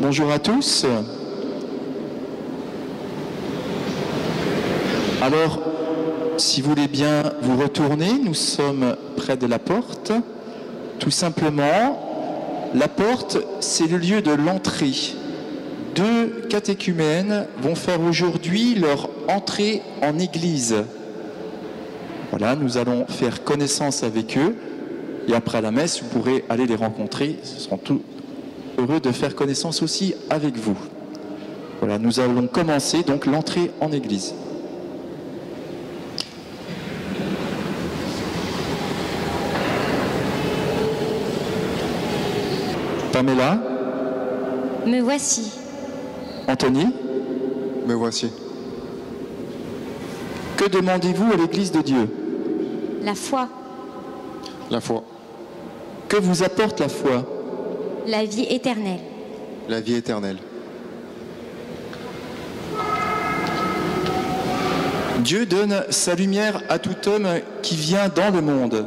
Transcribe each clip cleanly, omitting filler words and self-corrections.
Bonjour à tous. Alors, si vous voulez bien vous retourner, nous sommes près de la porte. Tout simplement, la porte, c'est le lieu de l'entrée. 2 catéchumènes vont faire aujourd'hui leur entrée en église. Voilà, nous allons faire connaissance avec eux. Et après la messe, vous pourrez aller les rencontrer. Ils seront tous heureux de faire connaissance aussi avec vous. Voilà, nous allons commencer donc l'entrée en église. Pamela. Me voici. Anthony. Me voici. Que demandez-vous à l'Église de Dieu? La foi. La foi. Que vous apporte la foi? La vie éternelle. La vie éternelle. Dieu donne sa lumière à tout homme qui vient dans le monde.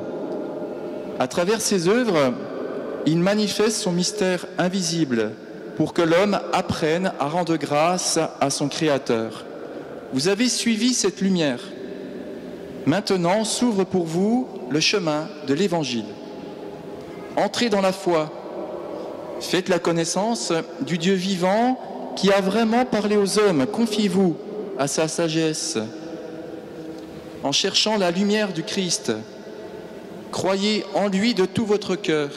À travers ses œuvres, il manifeste son mystère invisible pour que l'homme apprenne à rendre grâce à son Créateur. Vous avez suivi cette lumière. Maintenant s'ouvre pour vous le chemin de l'Évangile. Entrez dans la foi. Faites la connaissance du Dieu vivant qui a vraiment parlé aux hommes. Confiez-vous à sa sagesse. En cherchant la lumière du Christ, croyez en lui de tout votre cœur,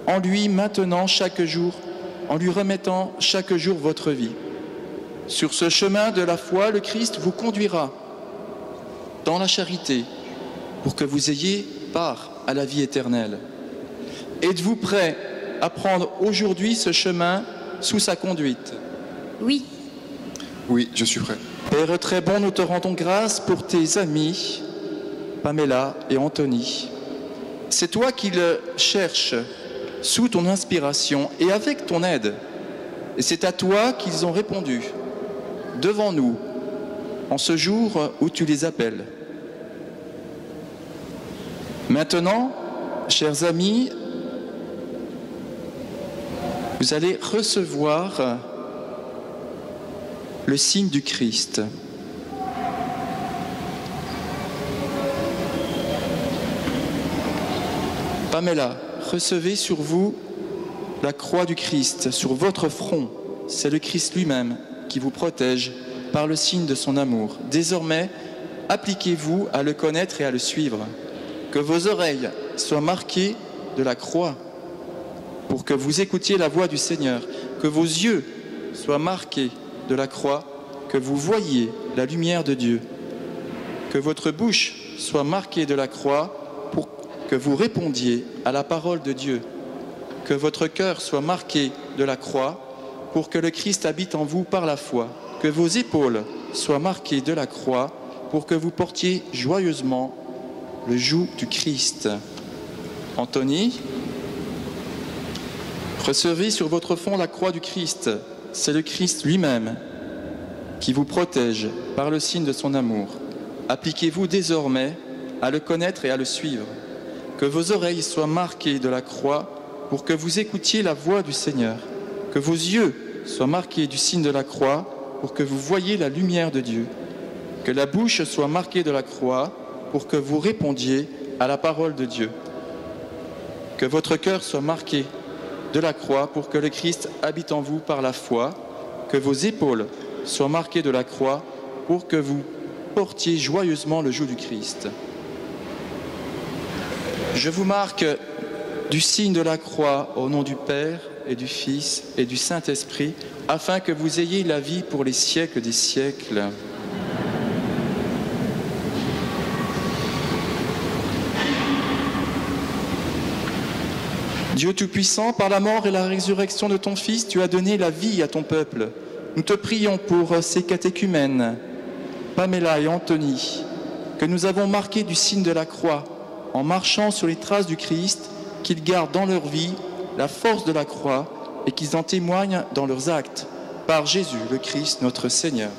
en lui maintenant chaque jour, en lui remettant chaque jour votre vie. Sur ce chemin de la foi, le Christ vous conduira dans la charité pour que vous ayez part à la vie éternelle. Êtes-vous prêt à prendre aujourd'hui ce chemin sous sa conduite? Oui. Oui, je suis prêt. Père très bon, nous te rendons grâce pour tes amis, Pamela et Anthony. C'est toi qui le cherches sous ton inspiration et avec ton aide. Et c'est à toi qu'ils ont répondu, devant nous, en ce jour où tu les appelles. Maintenant, chers amis, vous allez recevoir le signe du Christ. Pamela, recevez sur vous la croix du Christ, sur votre front. C'est le Christ lui-même qui vous protège par le signe de son amour. Désormais, appliquez-vous à le connaître et à le suivre. Que vos oreilles soient marquées de la croix pour que vous écoutiez la voix du Seigneur. Que vos yeux soient marqués de la croix, que vous voyiez la lumière de Dieu. Que votre bouche soit marquée de la croix pour que vous répondiez à la parole de Dieu. Que votre cœur soit marqué de la croix pour que le Christ habite en vous par la foi. Que vos épaules soient marquées de la croix pour que vous portiez joyeusement le joug du Christ. Anthony, recevez sur votre front la croix du Christ. C'est le Christ lui-même qui vous protège par le signe de son amour. Appliquez-vous désormais à le connaître et à le suivre. Que vos oreilles soient marquées de la croix pour que vous écoutiez la voix du Seigneur. Que vos yeux soient marqués du signe de la croix pour que vous voyiez la lumière de Dieu. Que la bouche soit marquée de la croix pour que vous répondiez à la parole de Dieu. Que votre cœur soit marqué de la croix pour que le Christ habite en vous par la foi. Que vos épaules soient marquées de la croix pour que vous portiez joyeusement le joug du Christ. Je vous marque du signe de la croix au nom du Père et du Fils et du Saint-Esprit, afin que vous ayez la vie pour les siècles des siècles. Dieu Tout-Puissant, par la mort et la résurrection de ton Fils, tu as donné la vie à ton peuple. Nous te prions pour ces catéchumènes, Pamela et Anthony, que nous avons marqués du signe de la croix, en marchant sur les traces du Christ, qu'ils gardent dans leur vie la force de la croix et qu'ils en témoignent dans leurs actes, par Jésus le Christ, notre Seigneur.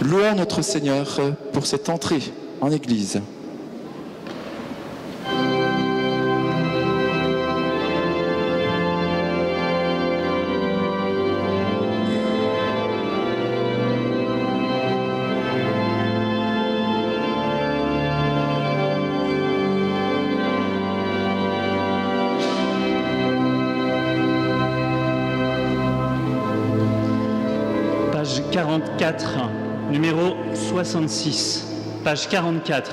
Louons notre Seigneur pour cette entrée en Église. page 44, numéro 66, page 44.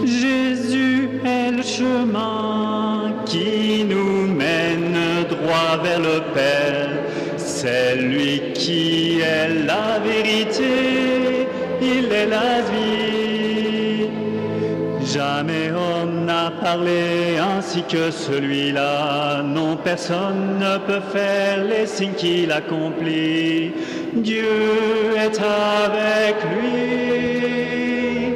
Jésus est le chemin qui nous mène droit vers le Père. C'est lui qui est la vérité, il est la vie. Jamais homme n'a parlé ainsi que celui-là. Non, personne ne peut faire les signes qu'il accomplit. Dieu est avec lui.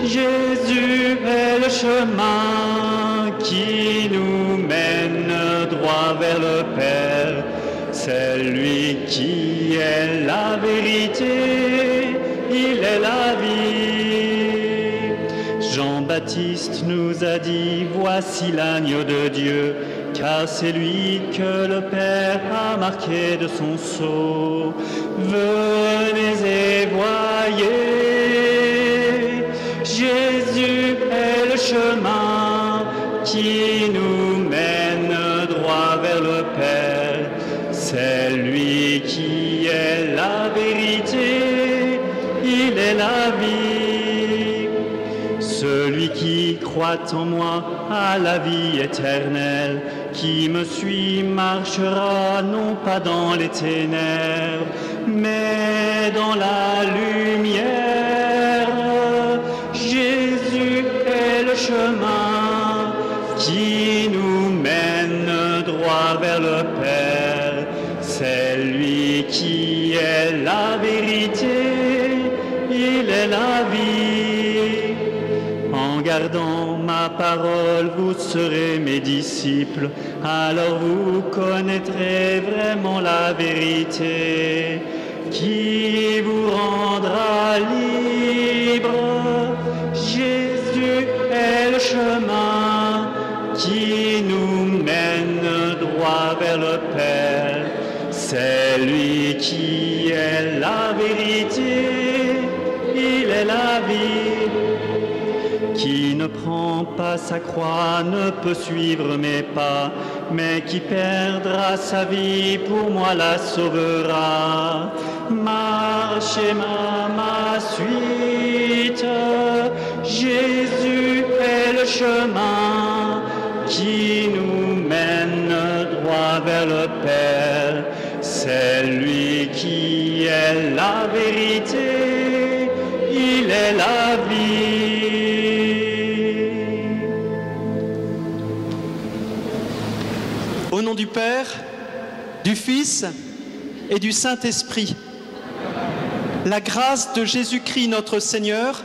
Jésus est le chemin qui nous mène droit vers le Père. C'est lui qui est la vérité, il est la vie. Jean-Baptiste nous a dit, voici l'agneau de Dieu, car c'est lui que le Père a marqué de son sceau. Venez et voyez, Jésus est le chemin qui nous mène droit vers le Père. C'est lui qui est la vérité, il est la vie. Celui qui croit en moi a la vie éternelle. Qui me suit marchera non pas dans les ténèbres, mais dans la lumière. Jésus est le chemin qui nous mène droit vers le Père. C'est lui qui est la vérité, il est la vie. En gardant ma parole, vous serez mes disciples, alors vous connaîtrez vraiment la vérité, qui vous rendra libre. Jésus est le chemin qui nous mène droit vers le Père. C'est lui qui est la vérité, il est la vie. Qui ne prend pas sa croix ne peut suivre mes pas, mais qui perdra sa vie pour moi la sauvera. Marchez ma suite, Jésus est le chemin qui nous mène droit vers le Père. C'est lui qui est la vérité, il est la vie. Au nom du Père, du Fils et du Saint-Esprit, la grâce de Jésus-Christ notre Seigneur,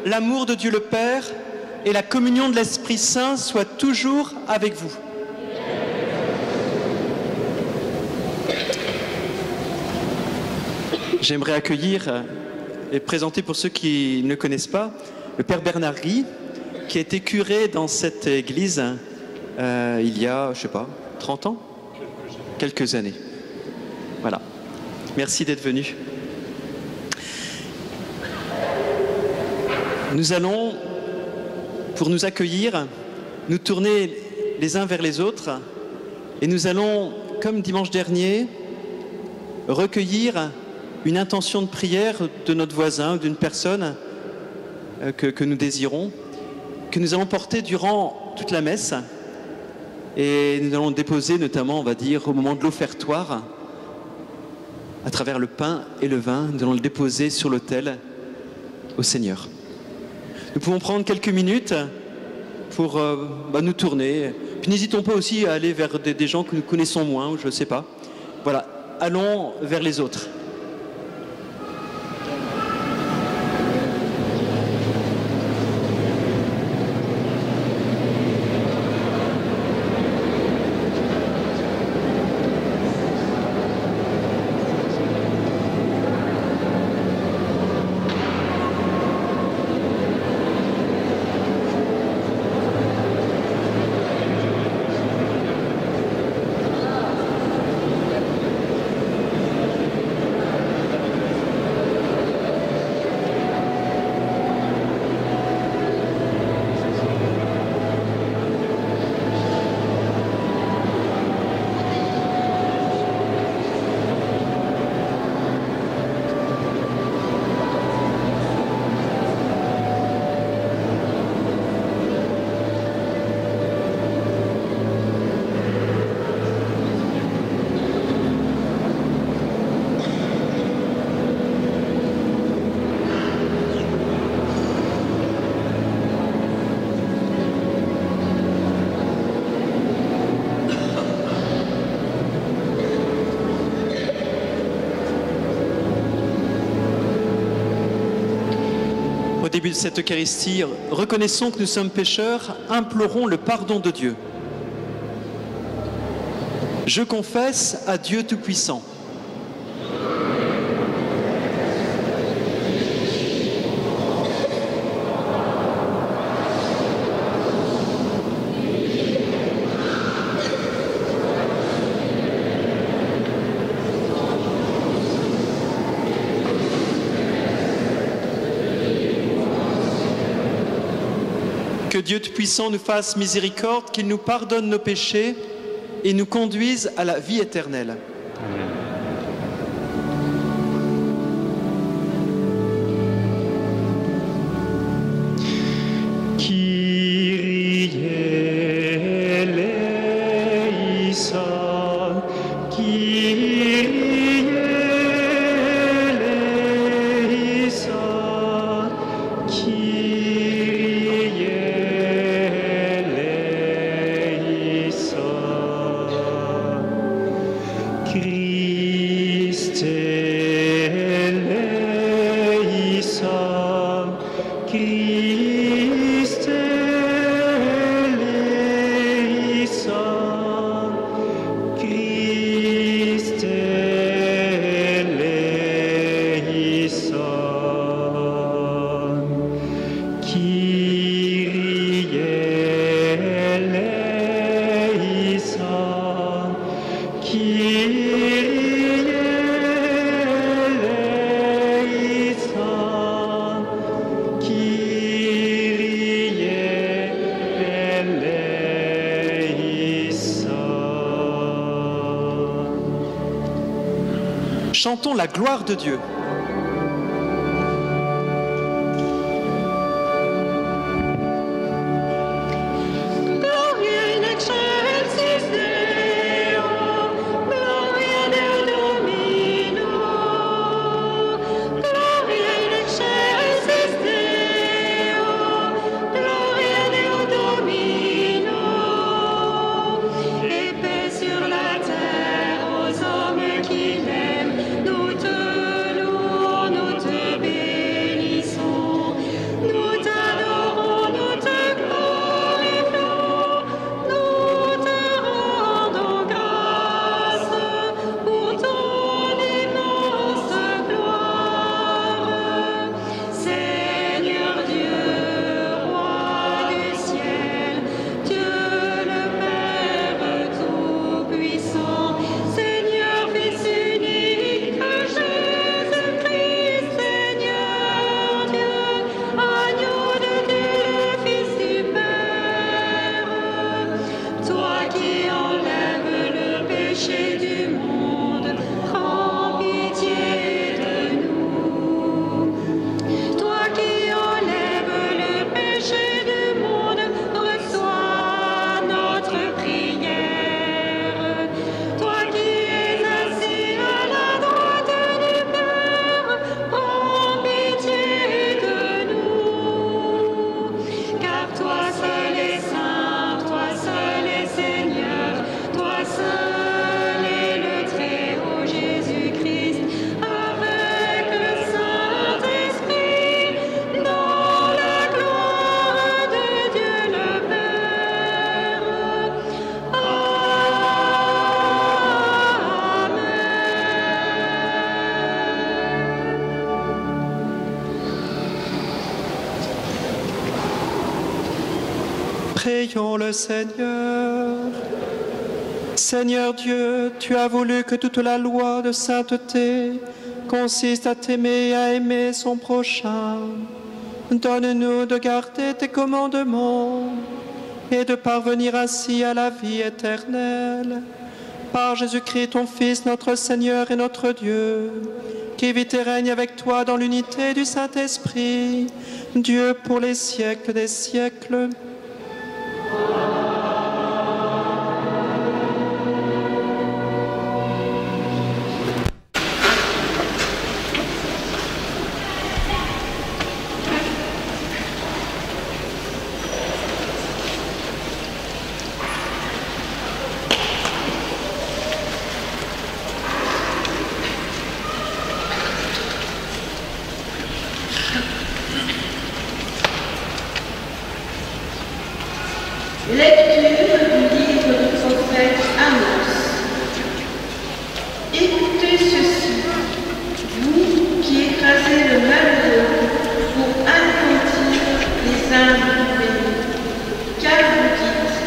l'amour de Dieu le Père et la communion de l'Esprit Saint soient toujours avec vous. J'aimerais accueillir et présenter pour ceux qui ne connaissent pas le Père Bernard Guy, qui a été curé dans cette église il y a, je sais pas, 30 ans ? Quelques années. Voilà. Merci d'être venu. Nous allons, pour nous accueillir, nous tourner les uns vers les autres et nous allons, comme dimanche dernier, recueillir une intention de prière de notre voisin ou d'une personne que nous désirons, que nous allons porter durant toute la messe. Et nous allons déposer notamment, on va dire, au moment de l'offertoire, à travers le pain et le vin, nous allons le déposer sur l'autel au Seigneur. Nous pouvons prendre quelques minutes pour nous tourner. Puis n'hésitons pas aussi à aller vers des gens que nous connaissons moins, ou je ne sais pas. Voilà, allons vers les autres. Au début de cette Eucharistie, reconnaissons que nous sommes pécheurs, implorons le pardon de Dieu. Je confesse à Dieu Tout-Puissant. Que Dieu Tout-Puissant nous fasse miséricorde, qu'il nous pardonne nos péchés et nous conduise à la vie éternelle. Kyrie eleison, Kyrie eleison, Kyrie eleison. Christe eleison, Christe eleison, Christe eleison, Kyrie eleison, Kyrie eleison, Kyrie eleison. Chantons la gloire de Dieu. Gloria in excelsis Deo, Gloria Deo Domino. Gloria in excelsis Deo, Gloria Deo Domino. Et paix sur la terre aux hommes qui l'aiment. Nous te louons, nous te bénissons. Nous t'adorons, nous te glorifions. Nous te rendons grâce pour ton immense gloire. Seigneur Dieu, roi du ciel, Dieu le Père Tout-Puissant, Seigneur Fils unique, Jésus-Christ, Seigneur Dieu, agneau de Dieu, le Fils du Père, toi qui enlèves le péché du monde, prends pitié de nous. Toi qui enlèves le péché du monde, reçois notre prière. Toi qui es assis à la droite du Père, prends pitié de nous. Car toi seul est saint, toi seul est Seigneur, toi seul est le Très-Haut Jésus-Christ, avec le Saint-Esprit, dans la gloire de Dieu le Père. Prions le Seigneur. Seigneur Dieu, tu as voulu que toute la loi de sainteté consiste à t'aimer et à aimer son prochain. Donne-nous de garder tes commandements et de parvenir ainsi à la vie éternelle. Par Jésus-Christ, ton Fils, notre Seigneur et notre Dieu, qui vit et règne avec toi dans l'unité du Saint-Esprit, Dieu pour les siècles des siècles. Lecture du livre du prophète Amos. Écoutez ceci, vous qui écrasez le malheureux pour anéantir les humbles du pays. Car vous dites,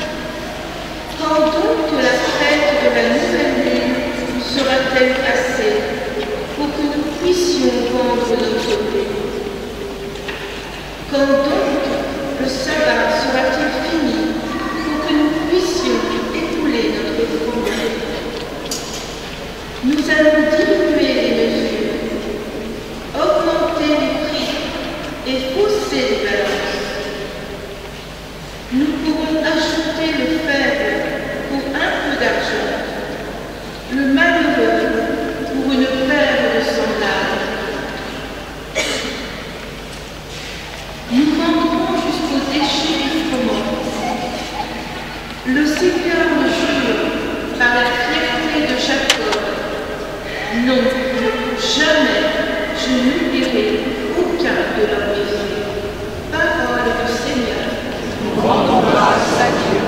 quand donc la fête de la nouvelle-lune sera-t-elle passée pour que nous puissions vendre notre blé? Quand donc le sabbat sera-t-il fini pour que nous puissions écouler notre fromage? Nous allons diminuer les mesures, augmenter les prix et fausser les balances. Nous pourrons ajouter le faible pour un peu d'argent, le malheureux pour une paire de sandales. Nous vendrons jusqu'au déchet du froment. Le Seigneur me jure par la fierté de Jacob. Non, jamais je n'oublierai aucun de leurs méfaits. Parole du Seigneur. Rendons grâce à Dieu.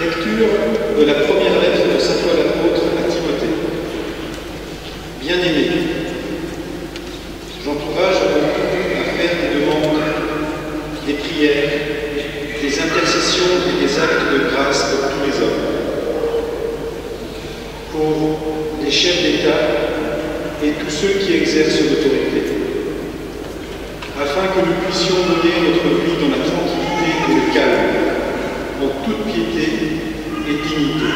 Lecture de la première lettre de saint Paul apôtre à Timothée. Bien-aimé, j'encourage à faire des demandes, des prières, des intercessions et des actes de grâce pour tous les hommes, pour les chefs d'État et tous ceux qui exercent l'autorité, afin que nous puissions mener notre vie dans la tranquillité et le calme, en toute piété et dignité.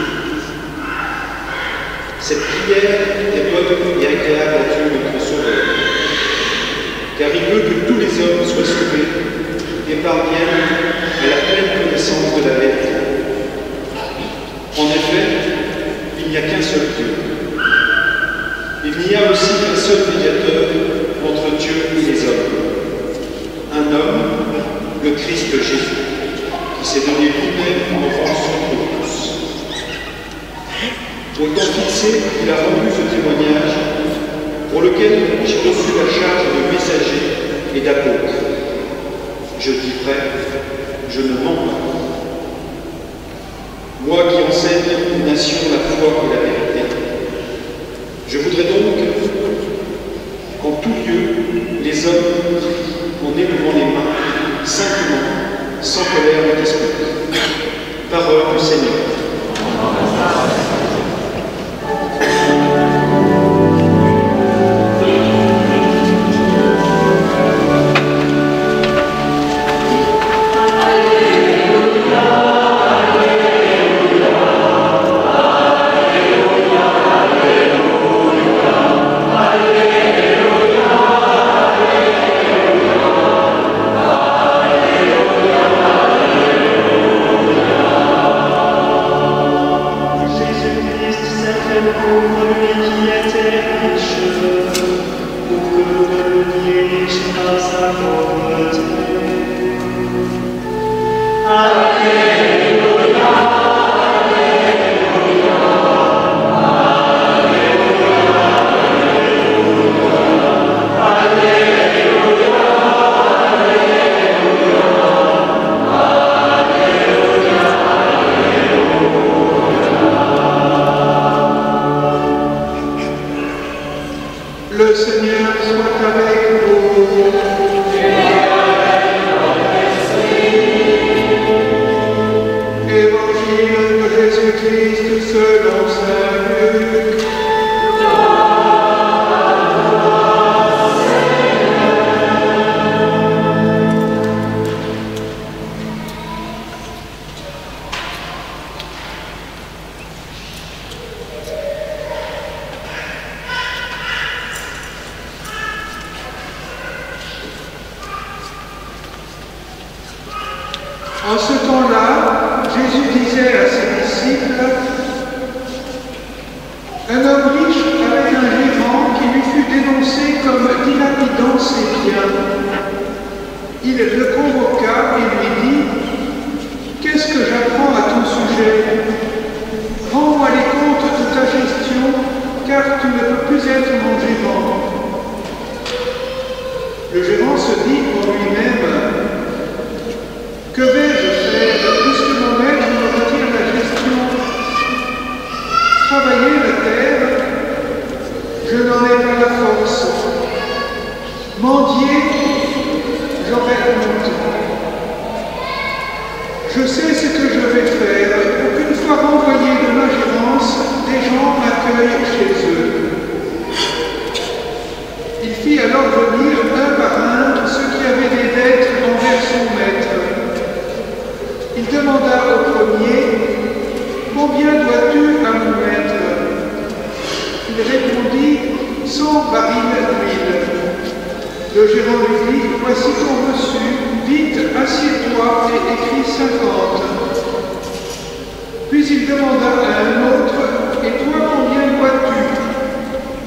Cette prière est bonne et agréable à Dieu notre Sauveur, car il veut que tous les hommes soient sauvés et parviennent à la pleine connaissance de la vérité. En effet, il n'y a qu'un seul Dieu. Il n'y a aussi qu'un seul médiateur entre Dieu et les hommes. Un homme, le Christ Jésus, qui s'est donné lui-même en rançon pour tous. Au temps fixé, il a rendu ce témoignage pour lequel j'ai reçu la charge de messager et d'apôtre. Je dis vrai, je ne mens pas. Moi qui enseigne aux nations la foi et la vérité, je voudrais donc qu'en tout lieu, les hommes prient en élevant les mains, simplement, sans colère ni dispute. Parole du Seigneur. Le Seigneur soit avec vous. Évangile de Jésus-Christ selon saint Luc. En ce temps-là, Jésus disait à ses disciples, un homme riche avait un gérant qui lui fut dénoncé comme dilapidant ses biens. Il le convoqua et lui dit, « Qu'est-ce que j'apprends à ton sujet? Rends-moi les comptes de ta gestion, car tu ne peux plus être mon gérant. » Le gérant se dit pour lui-même, que vais-je faire puisque mon maître me retire la gestion? Travailler la terre, je n'en ai pas la force. Mendier, j'aurai honte. Je sais ce que je vais faire pour qu'une fois renvoyé de ma gérance, des gens m'accueillent chez eux. Il fit alors venir un par un ceux qui avaient des dettes envers son maître. Il demanda au premier, « Combien dois-tu à mon maître ?» Il répondit, « 100 barils d'huile. » Le gérant lui dit, « Voici ton reçu, vite, assieds-toi et écris 50. » Puis il demanda à un autre, « Et toi, combien dois-tu »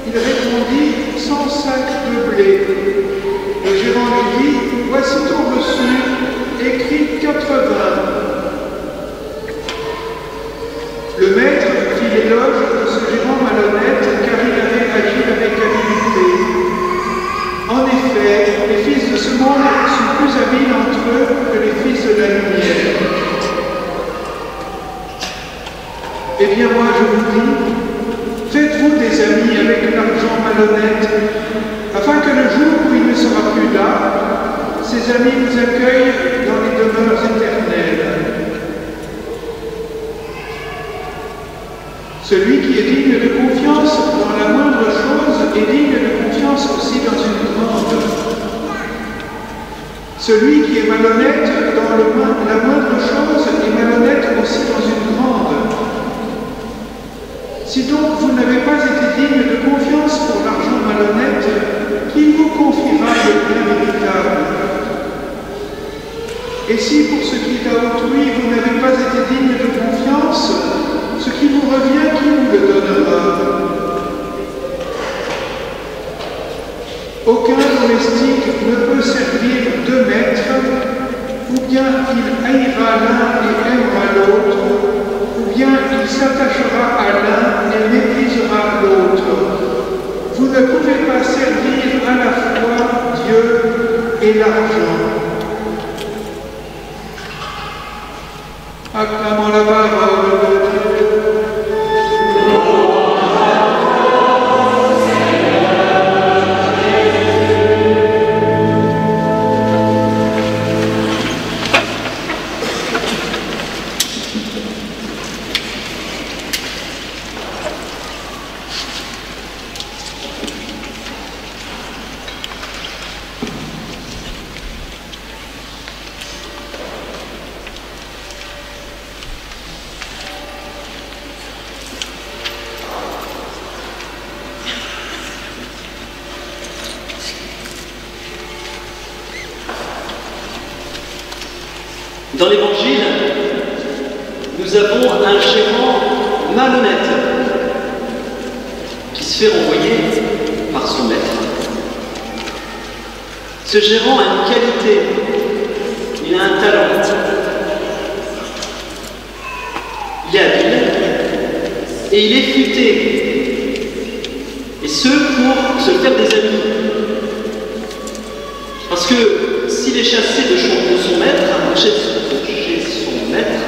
Il répondit, « 100 sacs de blé. » Le gérant lui dit, « Voici ton reçu, écris 80. » Le maître fit l'éloge de ce gérant malhonnête car il avait agi avec habileté. En effet, les fils de ce monde sont plus habiles entre eux que les fils de la lumière. Eh bien moi je vous dis, faites-vous des amis avec l'argent malhonnête, afin que le jour où il ne sera plus là, ces amis vous accueillent dans les demeures éternelles. Celui qui est digne de confiance dans la moindre chose est digne de confiance aussi dans une grande. Celui qui est malhonnête dans la moindre chose est malhonnête aussi dans une grande. Si donc vous n'avez pas été digne de confiance pour l'argent malhonnête, qui vous confiera le bien véritable? Et si pour ce qui est à autrui, vous n'avez pas été digne de confiance, ce qui vous revient, qui vous le donnera? Aucun domestique ne peut servir deux maîtres, ou bien il haïra l'un et aimera l'autre, ou bien il s'attachera à l'un et méprisera l'autre. Vous ne pouvez pas servir à la fois Dieu et l'argent. Acclamons la parole de Dieu. Dans l'Évangile, nous avons un gérant malhonnête qui se fait renvoyer par son maître. Ce gérant a une qualité, il a un talent. Il est habile et il est futé. Et ce pour se faire des amis. Parce que s'il est chassé de son maître, chez son maître,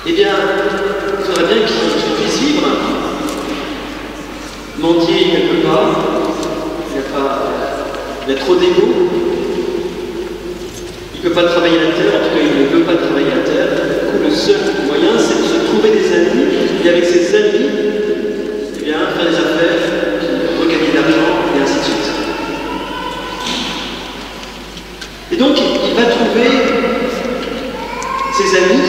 eh bien, il faudrait bien qu'il puisse vivre. Mendier, il ne peut pas. Il a trop d'ego. Il ne peut pas travailler la terre, en tout cas, il ne veut pas travailler la terre. Du coup, le seul moyen, c'est de se trouver des amis, et avec ses amis, eh bien, faire des affaires, regagner de l'argent, et ainsi de suite. Et donc, il va trouver ses amis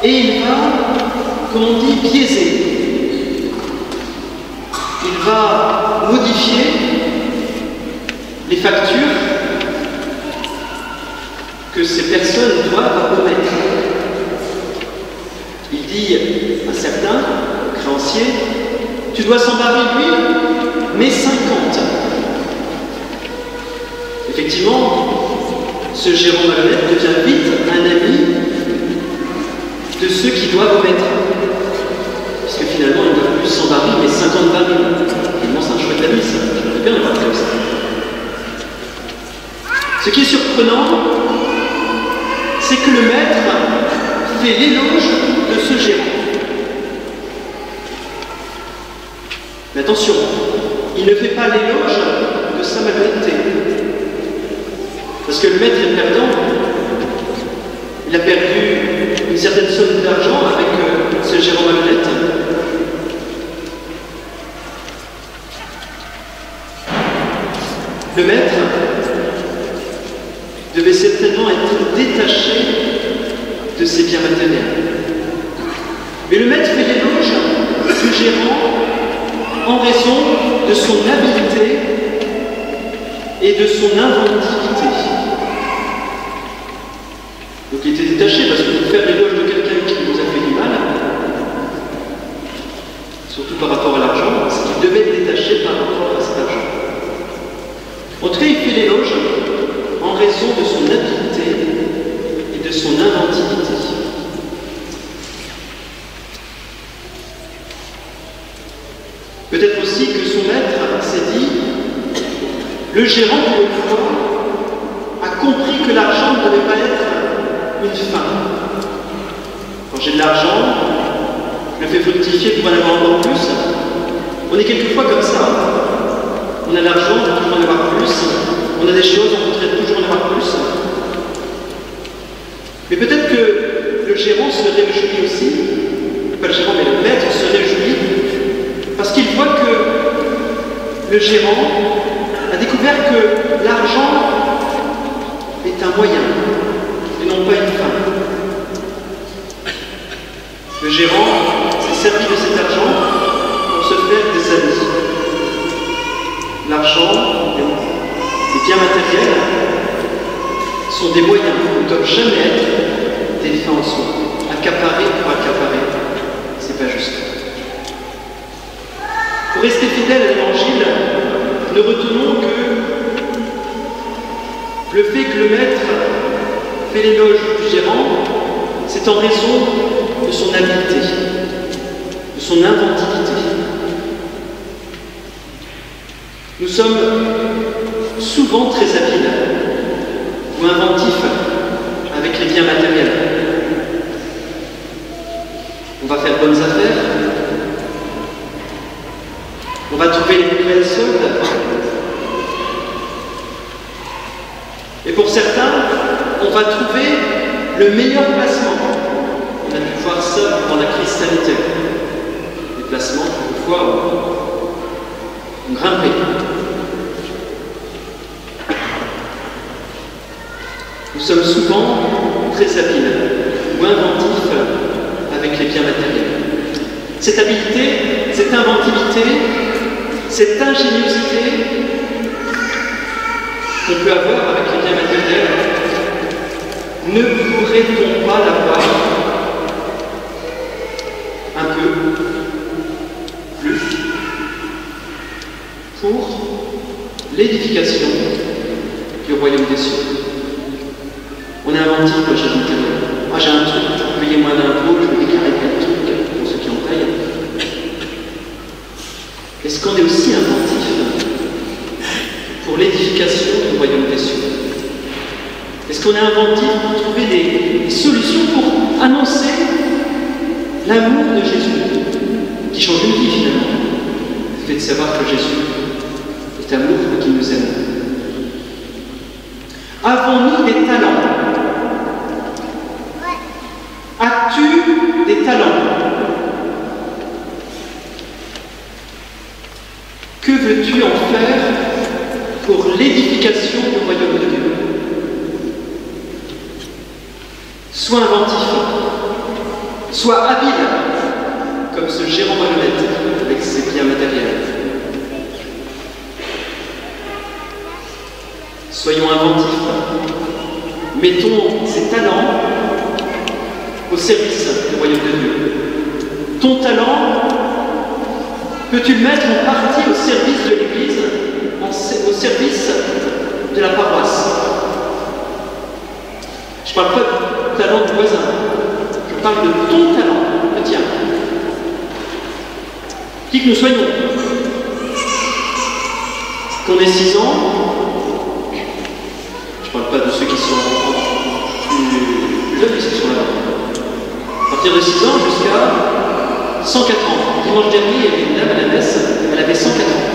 et il va, comme on dit, biaiser. Il va modifier les factures que ces personnes doivent remettre. Il dit à certains créanciers, tu dois 100 barils d'huile, mais 50. Effectivement, ce gérant malhonnête devient vite un ami de ceux qui doivent remettre. Parce que finalement, ils ne doivent plus 100 barils, mais 50 barils. Finalement, c'est un chouette ami, ça. J'aimerais bien le voir comme ça. Ce qui est surprenant, c'est que le maître fait l'éloge de ce gérant. Mais attention, il ne fait pas l'éloge de sa malhonnêteté. Parce que le maître est perdant. Il a perdu une certaine somme d'argent avec ce gérant malhonnête. Le maître devait certainement être détaché de ses biens matériels. Mais le maître fait l'éloge du gérant en raison de son habileté et de son inventivité. Donc il était détaché parce que pour faire l'éloge de quelqu'un qui nous a fait du mal, surtout par rapport à l'argent, c'est qu'il devait être détaché par rapport à cet argent. En tout cas, il fait l'éloge en raison de son habileté et de son inventivité. Peut-être aussi que son maître s'est dit, le gérant pour une fois a compris que l'argent ne devait pas être une fin. Quand j'ai de l'argent, je le fais fructifier pour en avoir encore plus. On est quelquefois comme ça. On a l'argent, on veut toujours en avoir plus. On a des choses, on voudrait toujours en avoir plus. Mais peut-être que le gérant se réjouit aussi, pas le gérant, mais le maître se réjouit, parce qu'il voit que le gérant a découvert que l'argent est un moyen et non pas une fin. Le gérant s'est servi de cet argent pour se faire des amis. L'argent biens matériels sont des moyens, ne doivent jamais être des fins en soi. Accaparer pour accaparer, c'est pas juste. Pour rester fidèle à l'Évangile, ne retenons que le fait que le maître fait l'éloge du gérant, c'est en raison de son habileté, de son inventivité. Nous sommes souvent très habiles ou inventifs avec les biens matériels. On va faire bonnes affaires, on va trouver les plus belles soldes, et pour certains, on va trouver le meilleur placement. On a pu voir ça dans la crise sanitaire. Les placements, quelquefois, ont grimpé. Nous sommes souvent très habiles ou inventifs avec les biens matériels. Cette habileté, cette inventivité, cette ingéniosité qu'on peut avoir avec les biens matériels, ne pourrait-on pas l'avoir un peu plus pour l'édification du royaume des cieux? On est inventif, moi j'ai dit, moi j'ai un truc, payez moins d'impôts, je vais déclarer quel truc pour ceux qui en payent. Est-ce qu'on est aussi inventif pour l'édification du royaume des cieux? Est-ce qu'on est inventif pour trouver des solutions pour annoncer l'amour de Jésus, qui change une vie finalement, le fait de savoir que Jésus est amour et qu'il nous aime? Avons-nous des talents? As-tu des talents? Que veux-tu en faire pour l'édification du royaume de Dieu? Sois inventif, sois habile, comme ce Jérôme Malhonnête avec ses biens matériels. Soyons inventifs, mettons ces talents au service du royaume de Dieu. Ton talent, peux-tu le mettre en partie au service de l'Église, au service de la paroisse? Je ne parle pas du talent du voisin, je parle de ton talent, le tien. Qui que nous soyons, qu'on ait 6 ans, je ne parle pas de ceux qui sont plus jeunes, mais ceux qui sont là-bas. À partir de 6 ans jusqu'à 104 ans. Dimanche dernier, il y avait une dame à la messe, elle avait 104 ans.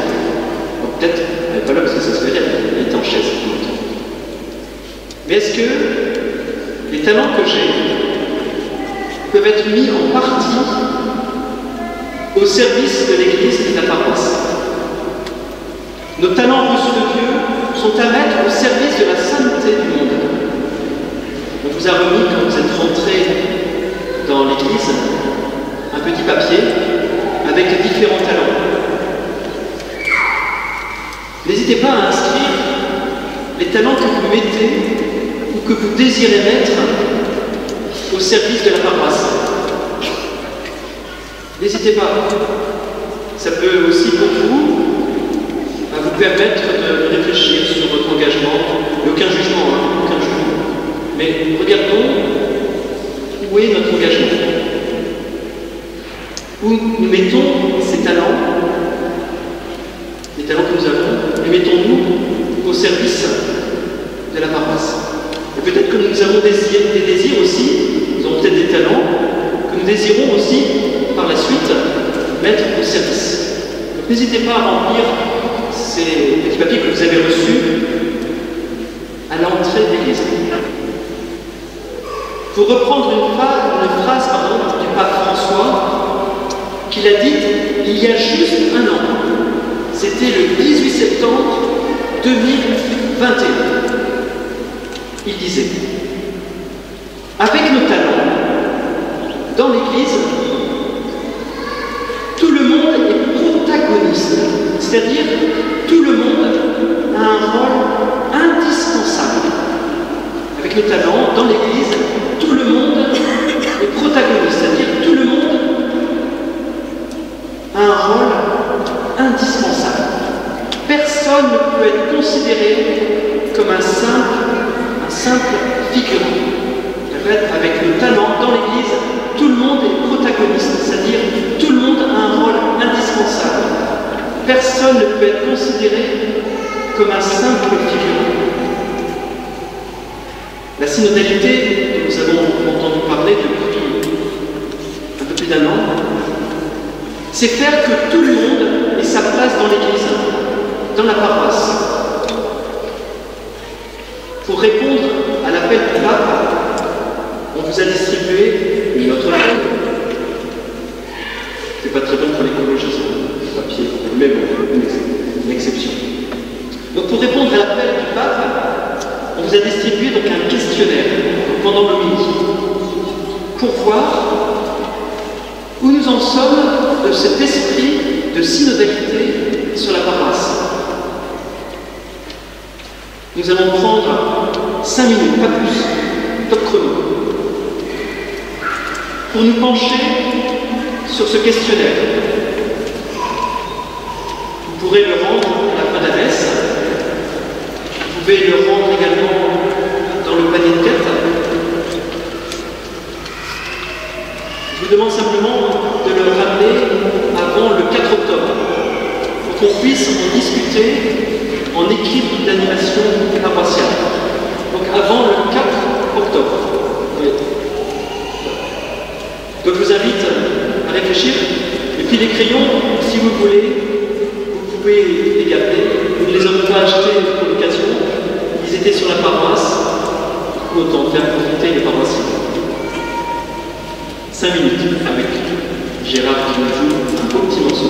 Donc peut-être, elle n'est pas là parce que ça se fait dire, elle était en chaise. Mais est-ce que les talents que j'ai peuvent être mis en partie au service de l'Église et de la paroisse? Nos talents reçus de Dieu sont à mettre au service de la sainteté du monde. On vous a remis, quand vous êtes rentrés dans l'Église, un petit papier avec différents talents. N'hésitez pas à inscrire les talents que vous mettez ou que vous désirez mettre au service de la paroisse. N'hésitez pas. Ça peut aussi pour vous permettre de réfléchir sur votre engagement. Il n'y a aucun jugement, aucun jugement. Mais regardons où est notre engagement. Où nous mettons ces talents, les talents que nous avons, les mettons-nous au service de la paroisse. Et peut-être que nous avons des désirs aussi, nous avons peut-être des talents, que nous désirons aussi, par la suite, mettre au service. Donc n'hésitez pas à remplir ces petits papiers que vous avez reçus à l'entrée de l'église. Pour reprendre une phrase du pape François, qu'il a dite il y a juste un an. C'était le 18 septembre 2021. Il disait « Avec nos talents, dans l'Église, tout le monde est protagoniste, c'est-à-dire tout le monde a un rôle personne ne peut être considéré comme un simple figurant. Je répète, avec le talent dans l'Église, tout le monde est protagoniste, c'est-à-dire tout le monde a un rôle indispensable. Personne ne peut être considéré comme un simple figurant. La synodalité, dont nous avons entendu parler depuis un peu plus d'1 an, c'est faire que tout le monde ait sa place dans l'Église, dans la paroisse. Pour répondre à l'appel du pape, on vous a distribué une autre feuille. C'est pas très bon pour l'écologisme, le papier, mais bon, une exception. Donc pour répondre à l'appel du pape, on vous a distribué donc un questionnaire pendant l'homélie pour voir où nous en sommes de cet esprit de synodalité sur la paroisse. Nous allons prendre 5 minutes, pas plus, top chrono, pour nous pencher sur ce questionnaire. Vous pourrez le rendre à la fin de la messe. Vous pouvez le rendre également dans le panier de quête. Je vous demande simplement de le ramener avant le 4 octobre pour qu'on puisse en discuter en équipe d'animation paroissiale. Donc avant le 4 octobre. Oui. Donc je vous invite à réfléchir. Et puis les crayons, si vous voulez, vous pouvez les garder. Nous ne les avons pas achetés pour l'occasion. Ils étaient sur la paroisse. Autant faire profiter les paroissiens. 5 minutes avec Gérard qui nous joue un beau petit morceau.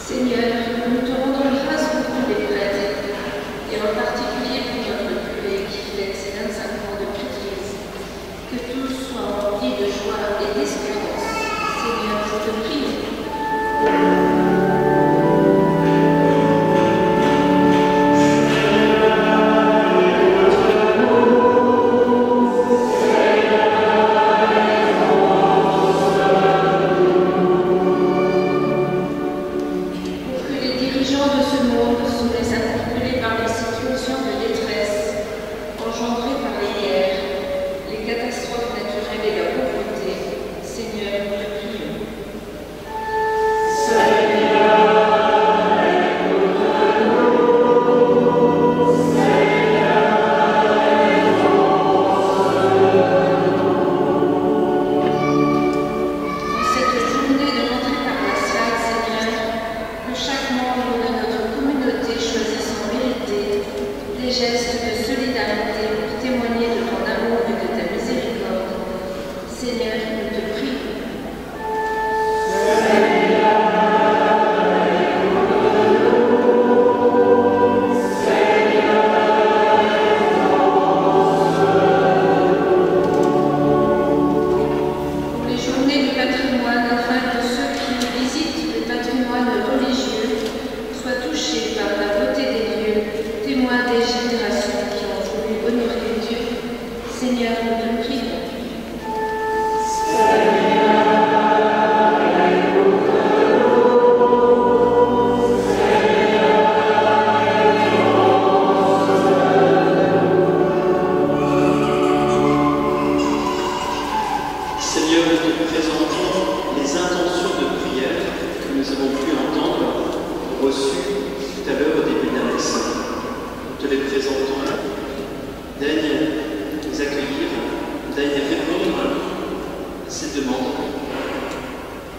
Seigneur, nous te rendons grâce pour tous les prêtres, et en particulier pour notre curé qui fête ses 25 ans de prêtrise. Que tous soient remplis de joie et d'espérance. Seigneur, je te prie. Seigneur,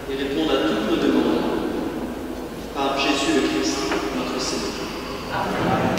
et réponde à toutes nos demandes. Par Jésus le Christ, notre Seigneur. Amen.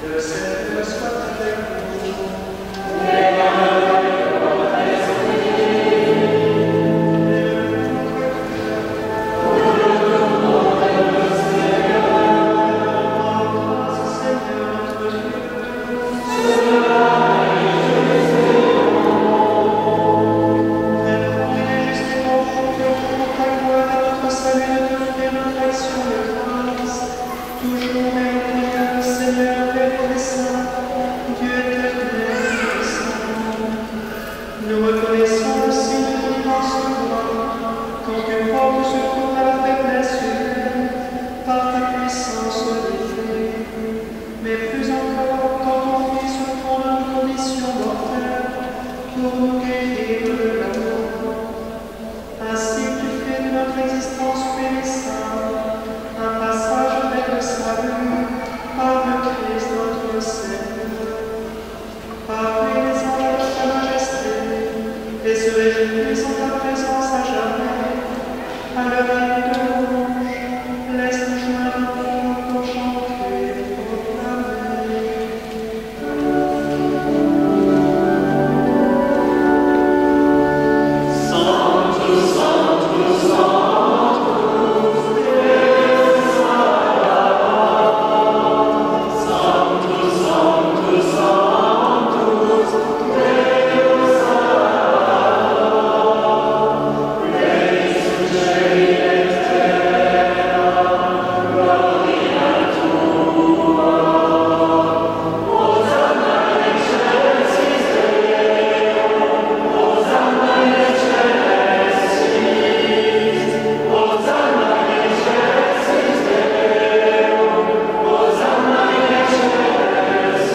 Le Seigneur soit avec vous. Nous reconnaissons aussi notre immense gloire quand tu portes secours à la faiblesse humaine par ta puissance livrée. Mais plus encore quand ton Fils prend notre condition mortelle pour nous guérir de la mort. Ainsi tu fais de notre existence périssable un passage avec le salut par le Christ notre Seigneur. Par lui les anges de ta majesté et se réjouissent en ta présence à jamais. À leur hymne de louange, laisse-nous joindre pour chanter et proclamer. Sanctus, Sanctus, Sanctus, Deus Sabaoth. Sanctus, Sanctus, Sanctus, Deus Sabaoth. Praise to Celi et terra, gloria tua. Hosanna in excelsis Deo, Hosanna in excelsis, Hosanna in excelsis Deo, Hosanna in excelsis.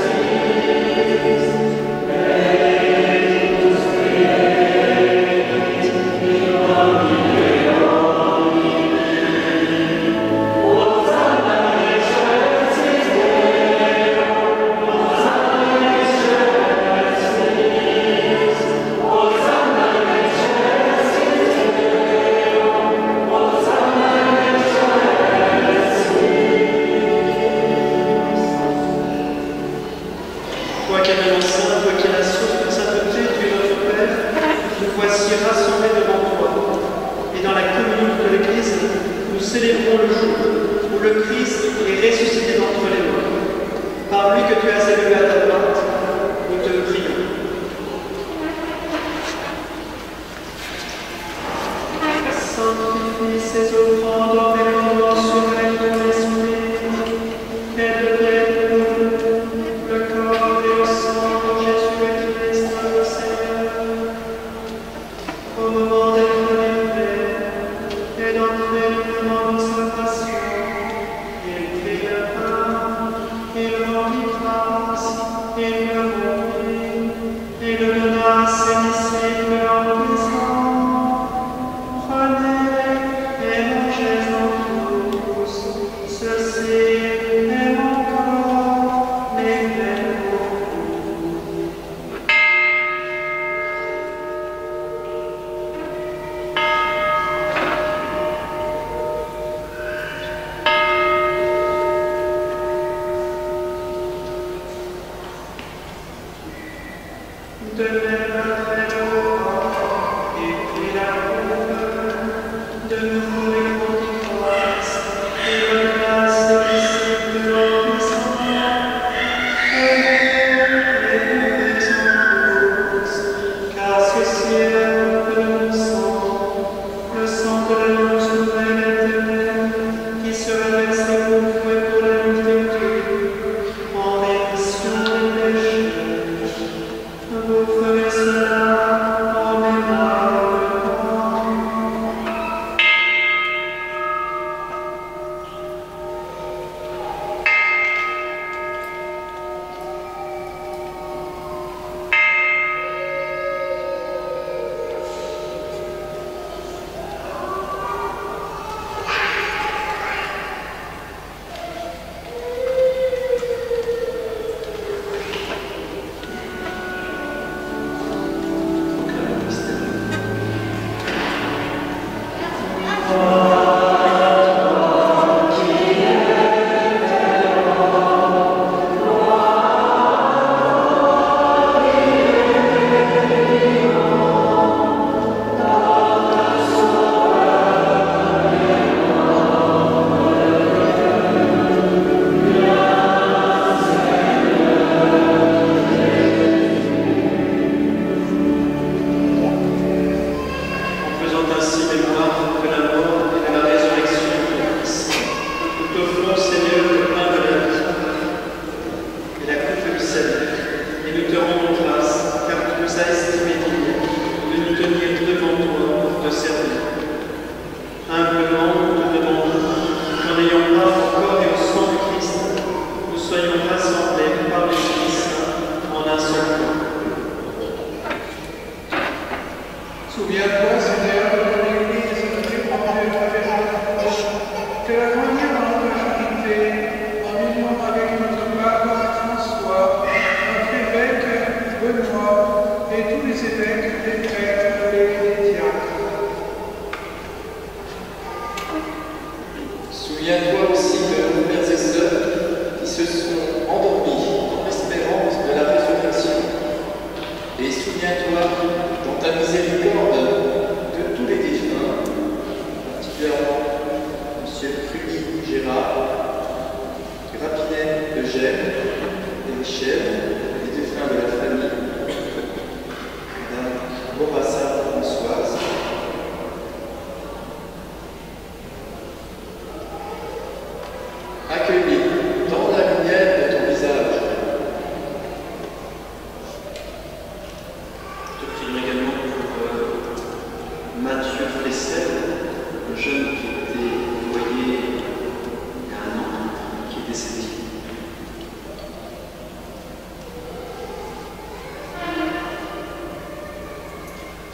Benedictus Christus, in nomine Domini. Hosanna in excelsis Deo, Hosanna in excelsis, Hosanna in excelsis Deo, Hosanna in Toi qui es vraiment saint, toi qui es la source de sainteté, Dieu notre Père, nous voici rassemblés devant toi. Et dans la communion de l'Église, nous célébrons le jour où le Christ est ressuscité d'entre les morts. Par lui que tu as élevé à ta droite, nous te prions. Sanctifie ces offrandes et rendons surveille ton esprit. Aide le corps et le sang de Jésus-Christ notre Seigneur. Au moment d'être livré et d'entrer librement dans sa passion, il prit le pain, il rendit grâce, il le rompit, et le donna à ses disciples en disant: Prenez et mangez-en tous, ceci est mon corps, livré pour vous. De même après le repas, il prit la coupe, de nouveau il rendit grâce, et le donna à ses disciples en disant: Prenez et buvez-en tous, car ceci est la coupe de mon sang, le sang de l'alliance nouvelle et éternelle, qui sera versé pour vous et pour la multitude, en rémission des péchés. Vous ferez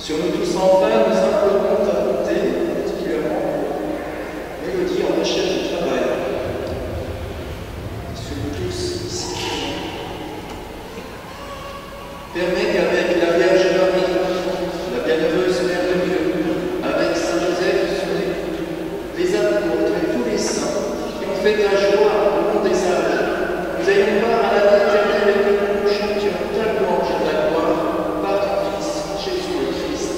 Sur nous tous enfin, nous implorons ta bonté, particulièrement Mélodie en recherche de travail. Sur nous tous ici. Permets qu'avec la Vierge Marie, la bienheureuse Mère de Dieu, avec Saint Joseph sur les apôtres et tous les saints qui ont fait ta joie au long des âges, nous ayons part à la vie éternelle et que nous chantions ta louange et ta gloire par ton Fils, Jésus le Christ.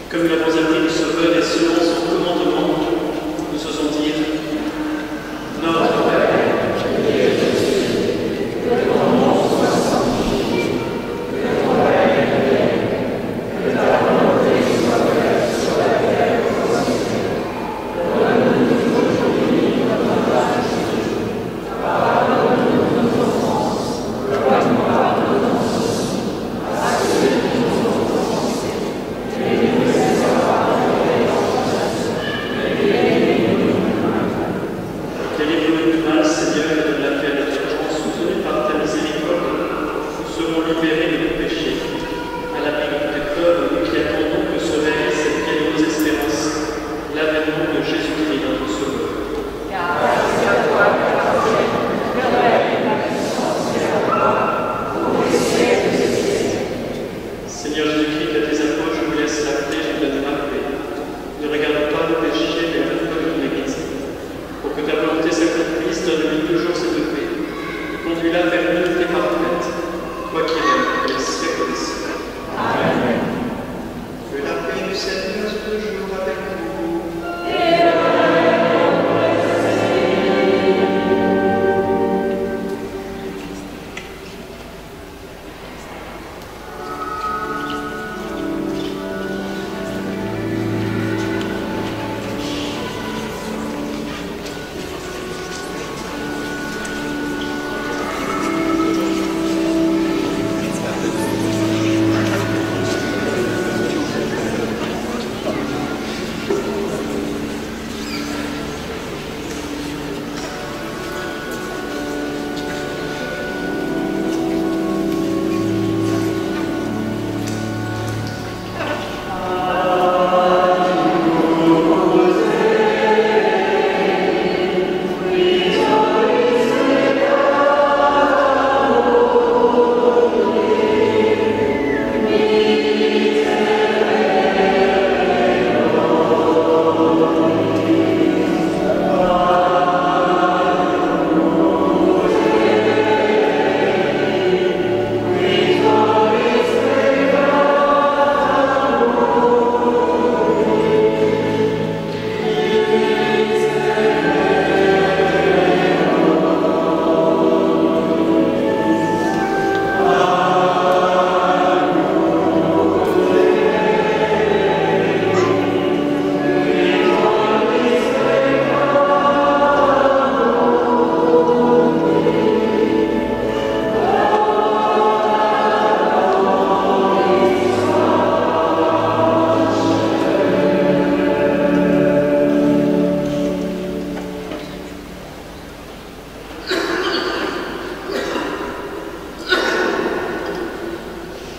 Comme nous l'avons appris le Sauveur et selon son commandement, nous osons dire Notre Père, qui es aux cieux, que ton nom soit sanctifié, que ton règne vienne, que ta volonté soit faite sur la terre comme au ciel. Donne-nous aujourd'hui notre pain quotidien. Pardonne-nous nos offenses, comme nous pardonnons aussi à ceux qui nous ont offensés. Et ne nous laisse pas entrer en tentation, mais délivre-nous du mal. Délivre-nous du mal, Seigneur, et de la paix de tes gens, soutenus par ta miséricorde, nous serons libérés de nos péchés. À l'abri de tes preuves, nous qui attendons que se réalise cette bienheureuse espérance, l'avènement de Jésus-Christ, notre Sauveur. Car c'est à toi qu'appartiennent le règne et la puissance et la gloire pour les siècles des siècles. Seigneur Jésus-Christ, à tes apôtres, je vous laisse la paix, je vous donne ma paix. Ne regarde pas le péché, mais le feu de ton Église. Pour que ta volonté s'accomplisse, donne-lui toujours cette paix. Conduis-la vers l'unité parfaite, toi qui règnes pour les siècles des siècles. Amen. Que la paix du Seigneur soit toujours avec vous.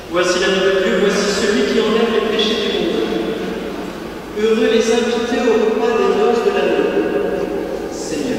Voici l'agneau de Dieu, voici celui qui enlève les péchés du monde. Heureux les invités au repas des noces de l'agneau. Seigneur,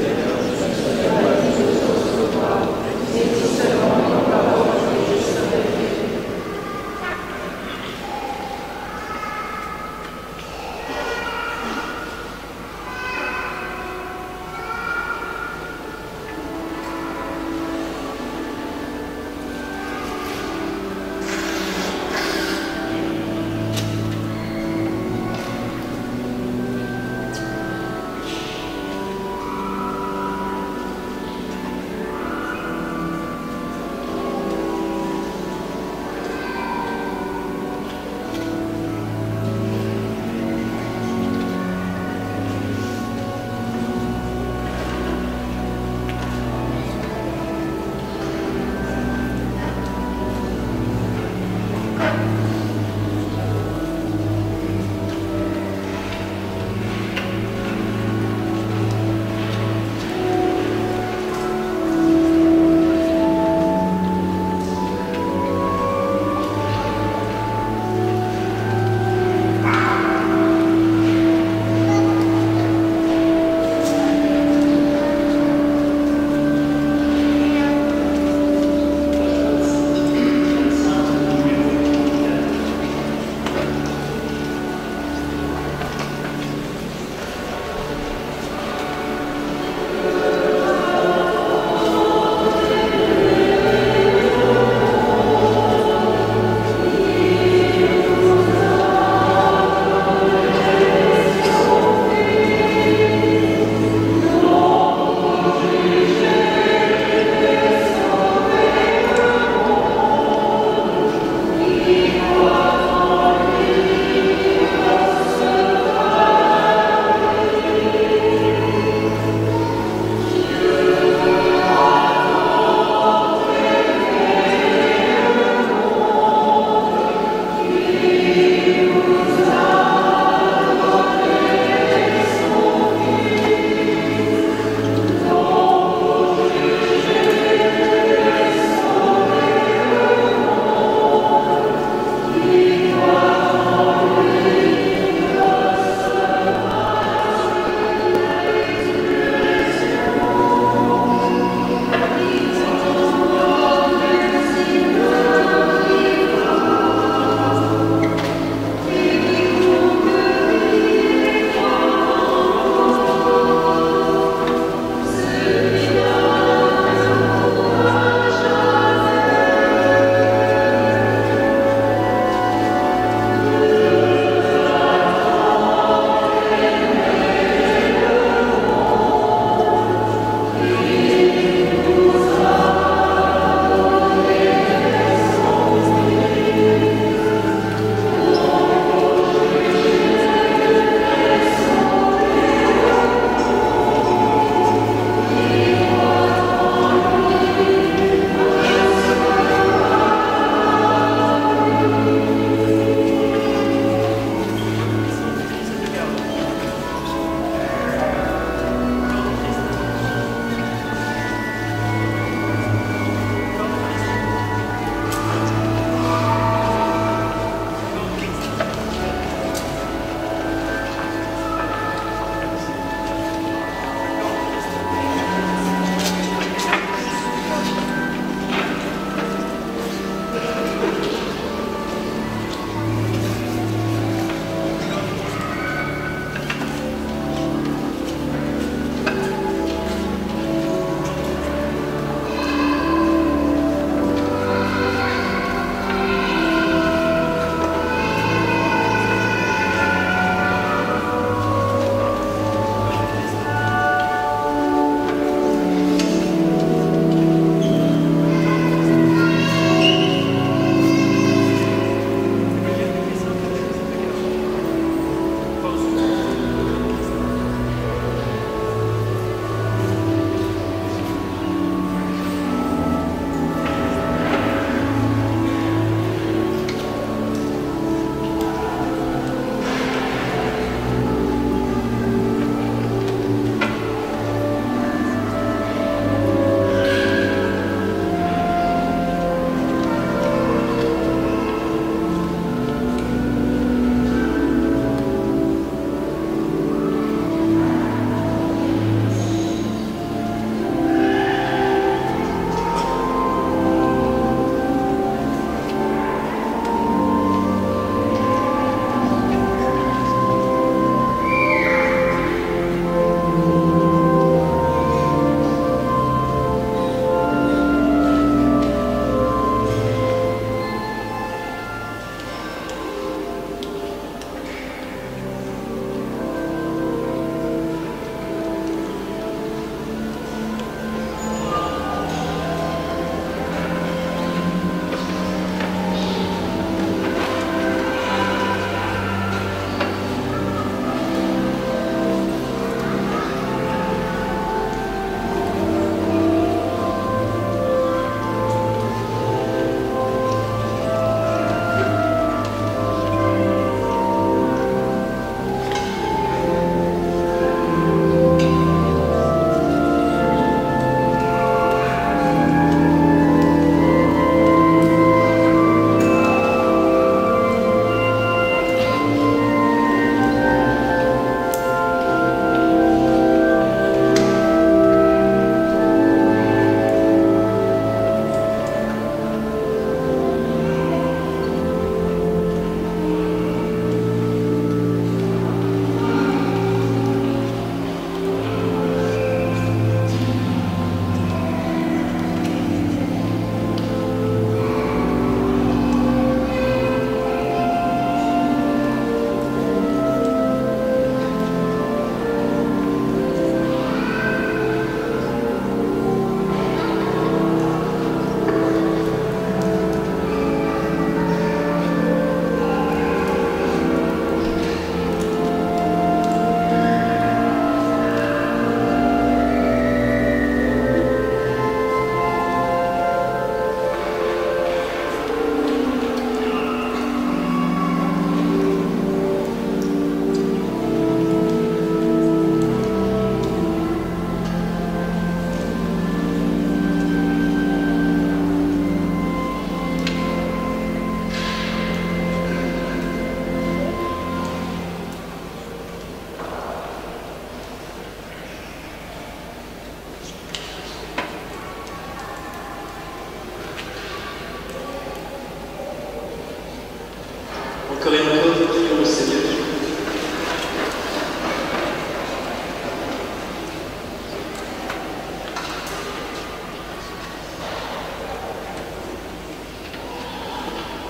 Encore et encore, prions le Seigneur.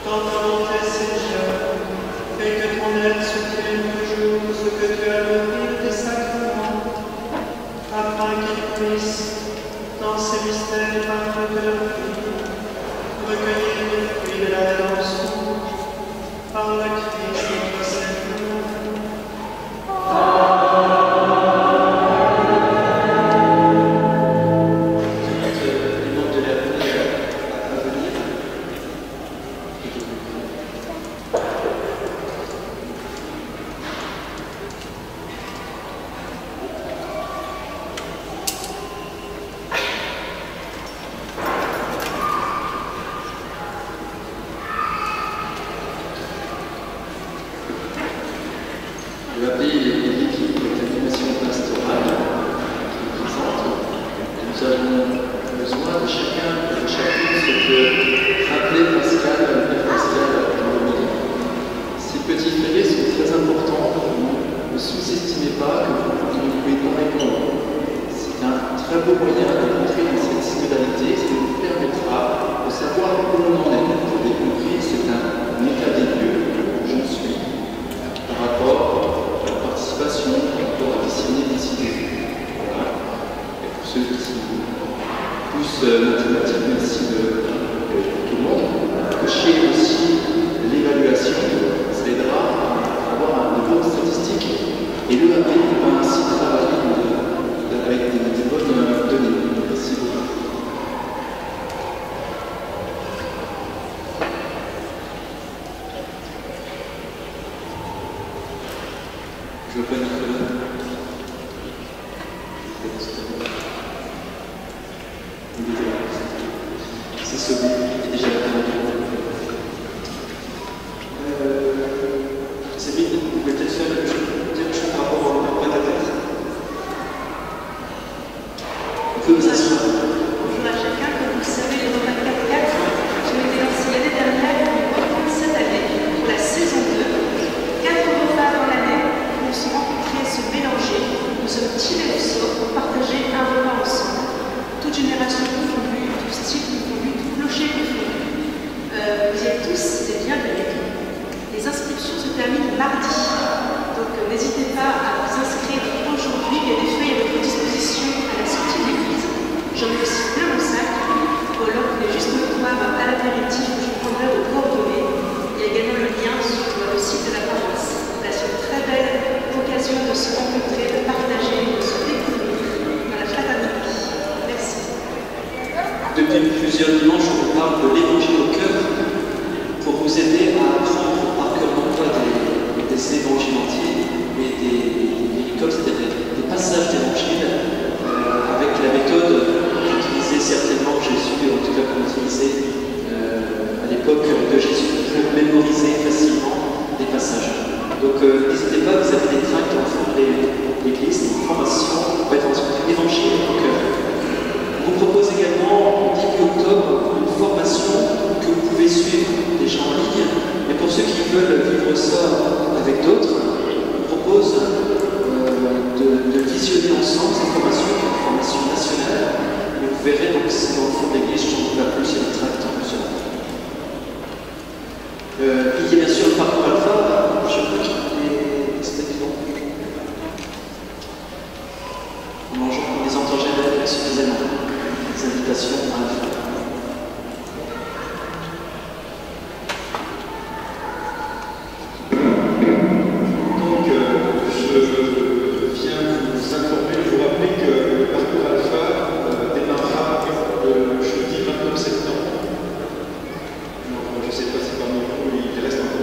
Dans ta bonté, Seigneur, fais que ton aide soutienne toujours ce que tu as levé des sacrements, afin qu'ils puissent, dans ces mystères parfaits de leur vie, recueillir les fruits de la rédemption par le Christ notre Seigneur. Je vais appeler l'équipe d'animation pastorale qui est présente. Nous avons besoin de chacun et de chacune ce que rappelait Pascal dans le midi. Ces petits feuillets sont très importants pour vous. Ne sous-estimez pas que vous ne pouvez pas répondre. C'est un très beau moyen de rentrer dans cette synodalité. Ça vous permettra de savoir où on en est. Vous avez compris, c'est un état des lieux. J'en suis par rapport participation pour additionner des idées. Voilà. Et pour ceux qui poussent mathématiques, merci de tout le monde. Cochez aussi l'évaluation, ça aidera à avoir de bonnes statistiques et le AP va ainsi travailler avec des bonnes données. Merci beaucoup. Je veux pas dire c'est celui qui est déjà là. C'est vite, vous pouvez peut-être faire dire une chose par rapport au prêt-à-tête. On peut vous assurer. Bonjour à chacun, comme vous le savez, les repas 4-4 ont été lancés l'année dernière et reprennent cette année pour la saison 2. 4 repas dans l'année où se rencontrer, se mélanger. Nous sommes tirés au sort pour partager un repas ensemble. Toute génération confondue, tout style confondu, tout clocher confondu. Vous êtes tous des bienvenus. Les inscriptions se terminent mardi. Donc n'hésitez pas à vous inscrire aujourd'hui. Il y a des feuilles à votre disposition à la sortie de l'église. J'en ai aussi plein au sac. Ou alors vous pouvez juste me voir à l'apéritif où je prendrai vos coordonnées. Il y a également le lien sur le site de la paroisse. Là, c'est une très belle occasion de se rencontrer, de partager, de se découvrir dans la fraternité. Merci. Depuis plusieurs dimanches, on vous parle de l'évangile au cœur pour vous aider à apprendre par cœur non pas des évangiles entiers, mais des péricoles, c'est-à-dire des passages d'évangile avec la méthode qu'utilisait certainement Jésus, en tout cas qu'on utilisait à l'époque de Jésus, pour mémoriser facilement des passages. Donc n'hésitez pas, vous avez des tracts en fond de l'église, une formation pour être ensuite l'évangile au cœur. On vous propose également, début octobre, une formation que vous pouvez suivre déjà en ligne, mais pour ceux qui veulent vivre ça avec d'autres, on vous propose de visionner ensemble cette formation, qui est une formation nationale, et vous verrez, donc c'est dans le fond de l'église, je ne dis pas plus, il y a un tract en plus. Il y a bien sûr le parcours alpha, je crois qu'il est stabilo. On les entend jamais suffisamment. Les invitations à alpha. Donc, je viens vous informer, vous rappeler que le parcours alpha démarrera le jeudi 29 septembre. Donc, je ne sais pas si parmi vous il reste encore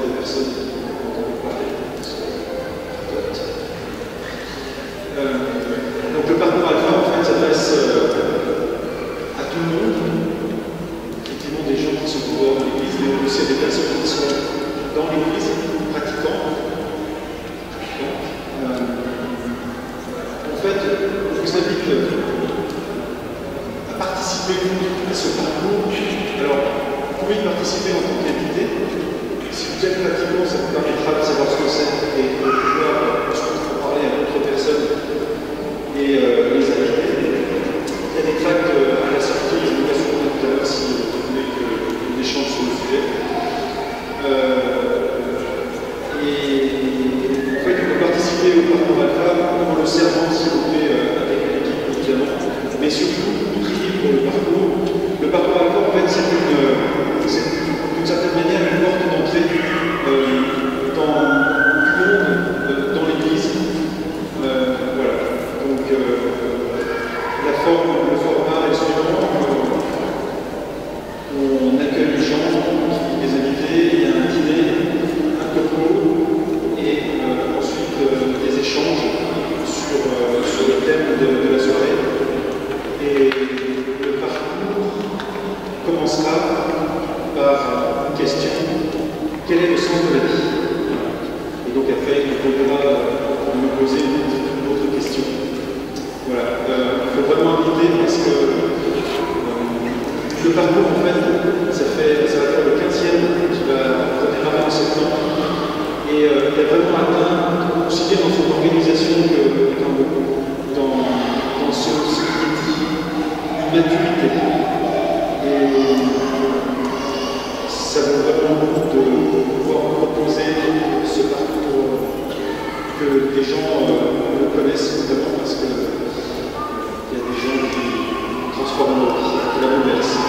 quel est le sens de la vie? Et donc après, il faudra me poser une autre question. Voilà, il faut vraiment inviter parce que le parcours, en fait, ça va faire le 15e qui va redémarrer en septembre. Et il y a vraiment atteint, aussi bien dans son organisation que dans ce qui est dit, une maturité. Et ça vaut vraiment le coup de pouvoir me proposer ce parcours que des gens le connaissent notamment parce qu'il y a des gens qui transforment leur vie, qui la bouleversent.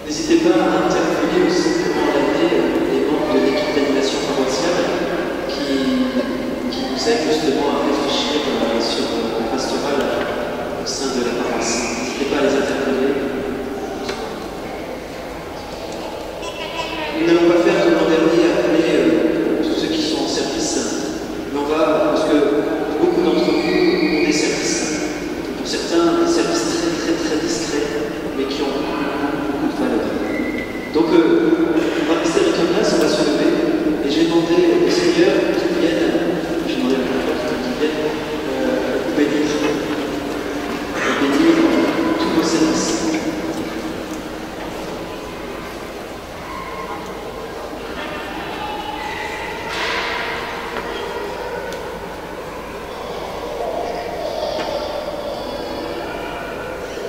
N'hésitez pas à interpeller aussi pour enlever les membres de l'équipe d'animation paroissiale qui nous aident justement à réfléchir sur le pastoral au sein de la paroisse. N'hésitez pas à les interpeller. Nous n'allons pas faire comme l'an dernier, appeler tous ceux qui sont en service, mais on va, parce que beaucoup d'entre vous ont des services. Pour certains, des services très discrets, mais qui ont beaucoup de valeur. Donc, on va rester avec en place, on va se lever, et j'ai demandé au Seigneur qu'il vienne, j'ai demandé à mon frère qu'il vienne vous bénir tous vos services.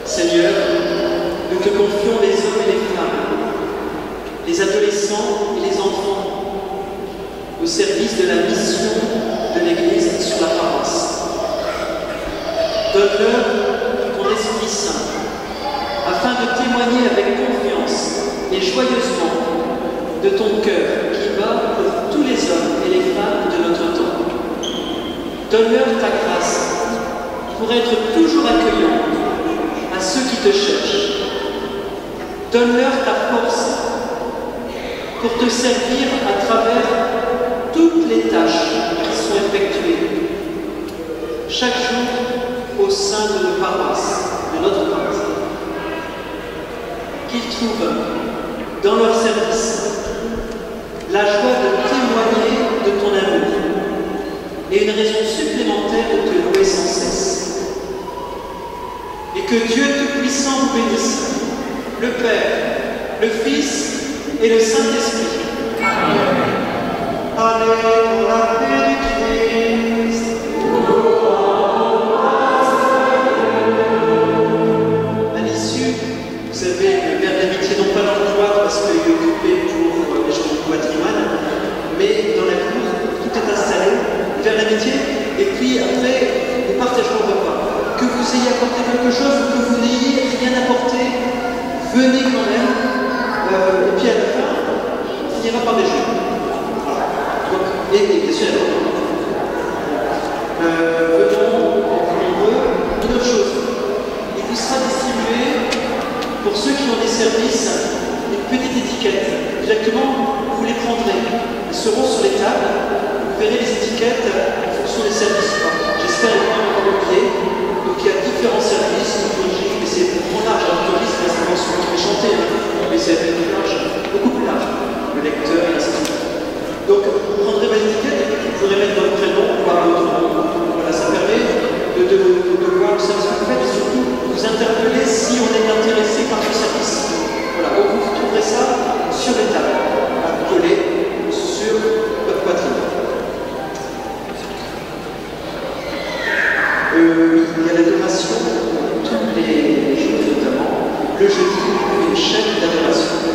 Seigneur, nous te confions les hommes et les femmes, les adolescents et les enfants, au service de la mission de l'Église sur la paroisse. Donne-leur ton Esprit Saint, afin de témoigner avec confiance et joyeusement de ton cœur qui bat pour tous les hommes et les femmes de notre temps. Donne-leur ta grâce pour être toujours accueillants à ceux qui te cherchent. Donne-leur ta force pour te servir à travers toutes les tâches qui sont effectuées chaque jour au sein de nos paroisses, de notre paroisse. Qu'ils trouvent dans leur service la joie de témoigner de ton amour et une raison supplémentaire de te louer sans cesse. Et que Dieu Tout-Puissant vous bénisse, le Père, le Fils et le Saint-Esprit. Amen. Allez pour la paix du Christ. À l'issue, vous savez, le Père d'amitié, non pas dans le cloître parce qu'il est occupé pour les gens du patrimoine, mais dans la cour, tout est installé, le Père d'amitié, et puis après, nous partagerons le repas. Que vous ayez apporté quelque chose ou que vous n'ayez rien apporté, venez quand même, et puis à la fin, on finira par déjeuner. Voilà. Donc, et bien sûr, venons nombreux. Une autre chose, il vous sera distribué, pour ceux qui ont des services, une petite étiquette. Directement, vous les prendrez. Elles seront sur les tables, vous verrez les étiquettes en fonction des services. J'espère que vous n'avez pas oublié. Donc il y a différents services, liturgiques, mais c'est vraiment large. La liturgie, c'est la intervention qui est chantée, mais c'est plus large, beaucoup plus large. Le lecteur et ainsi de suite. Donc vous prendrez votre étiquette et vous pourrez mettre votre prénom, voire votre nom. Voilà, ça permet de voir le service que vous faites et surtout vous interpeller si on est intéressé par ce service. Voilà, donc vous trouverez ça sur les tables, collé sur votre poitrine. Il y a l'adoration tous les jours, notamment le jeudi, une chaîne d'adoration.